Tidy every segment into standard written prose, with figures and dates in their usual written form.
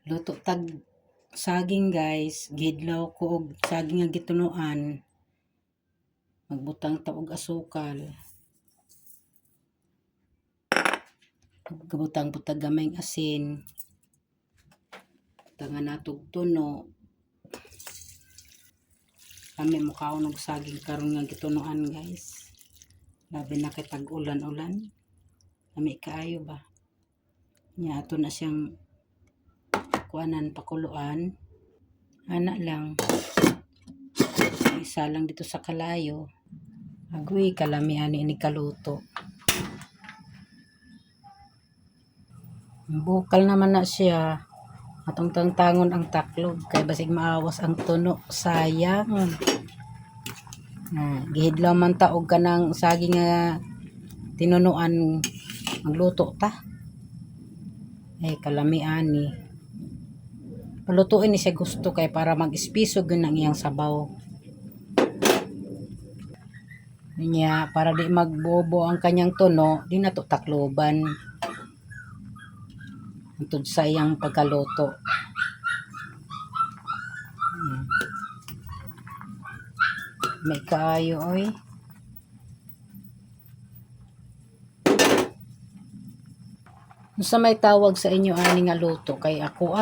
Luto tag saging guys, gihidlaw ko og saging nga gitunuan. Magbutang ta og asukal. Butang-butang gamayng asin. Butangan natog tuno. Kami mukaon og saging karon nga gitunuan guys. Labi na kay tag-ulan-ulan. Kami kaayo ba? Nya ato na siyang kuanan pakuluan. Ana lang. Isa lang dito sa kalayo. Agoy kalami ani ini kaluto. Bukal naman na siya. Atong tangtangon ang taklog kay basig maawas ang tuno. Sayang. Gihidlaw man ta og kanang saging nga tinunuan magluto ta. Ay kalami ani. Palutuin ni siya gusto kay para mag-espiso gyud ang iyang sabaw. Niya para di magbobo ang kanyang tuno, di na to takloban. Antod sa iyang pagkaluto. May kaayo oy. Unsa may tawag sa inyo ani nga luto kay ako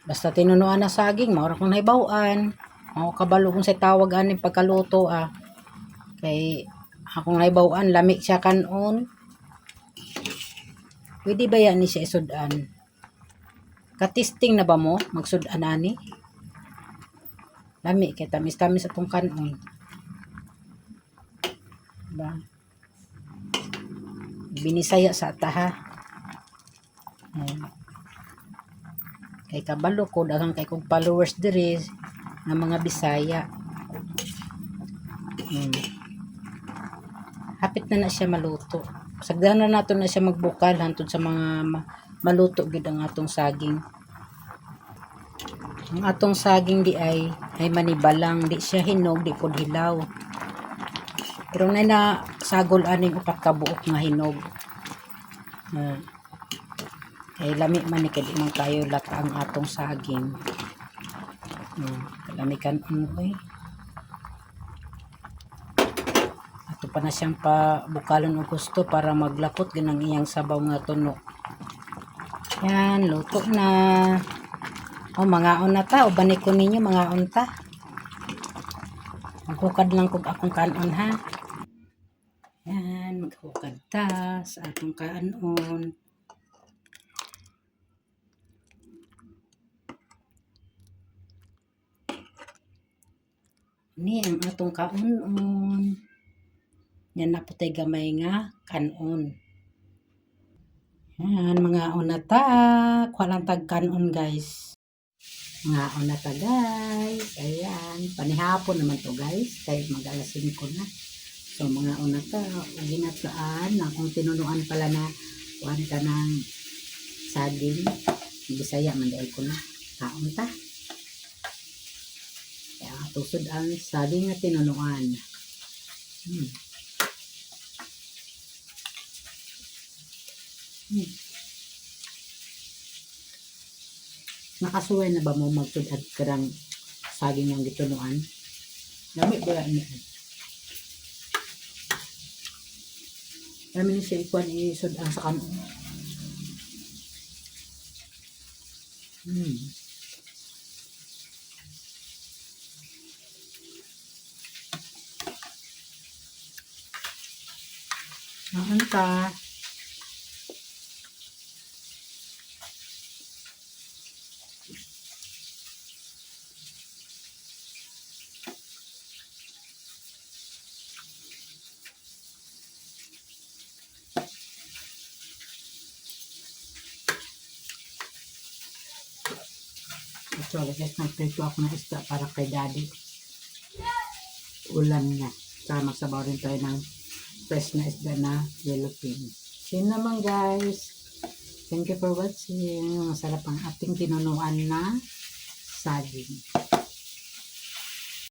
basta tinunuan na saging mao ra kong nahibaw-an. Mao kabalo kung sa tawag ani pagkaluto kay akong nahibaw-an lami siya kanon. Pwede ba yan ni siya isudan? Katisting na ba mo magsudan ani? Lami kay tamis-tamis atong kanon. Diba? Binisaya sa ataha. Kay kabalo ko daghang kay kong followers diri nga mga Bisaya. Hapit na siya maluto. Sagdanan nato na siya magbukal hantod sa mga maluto gid ang atong saging. Ang atong saging di ay manibalang, di siya hinog, di pud hilaw. Pero na sagol aning upat ka buok nga hinog. Ay lami man ni kay di man kayo lata ang atong saging. Lami kan unoy. Ato pa na siyang pabukalon og gusto para maglapot ginang iyang sabaw nga tuno. Yan, luto na. Mangaon na ta. O bani ko ninyo, mangaon ta. Maghukad lang kung akong kanon ha. Yan, maghukad ta sa atong kanon. Ni ang atong kanon. Yan na putay gamay nga kanon. Yan, mangaon na ta. Kuha lang tag kanon guys. Mangaon na ta guys. Ayan, panihapon naman to guys. Kaya mag-alas 5 na. So mangaon na ta. Ginatlaan. Akong tinunuan pala na kuhan ka ng saging. Bisaya manday ko na. Kaon ta. Kaya tusod ang saging nga tinunuan. Nakasuway na ba mo magtudad karang saging ang gitunuan? Lami ba niya? Lami ni siya ikuan isudang sa kanon. Nakanta. Actually guys, nagprito ako ng isda para kay daddy. Ulam na. Saka magsabaw rin tayo ng fresh na isda na yellow pin. Yun naman guys. Thank you for watching. Masarap ang ating tinunuan na saging.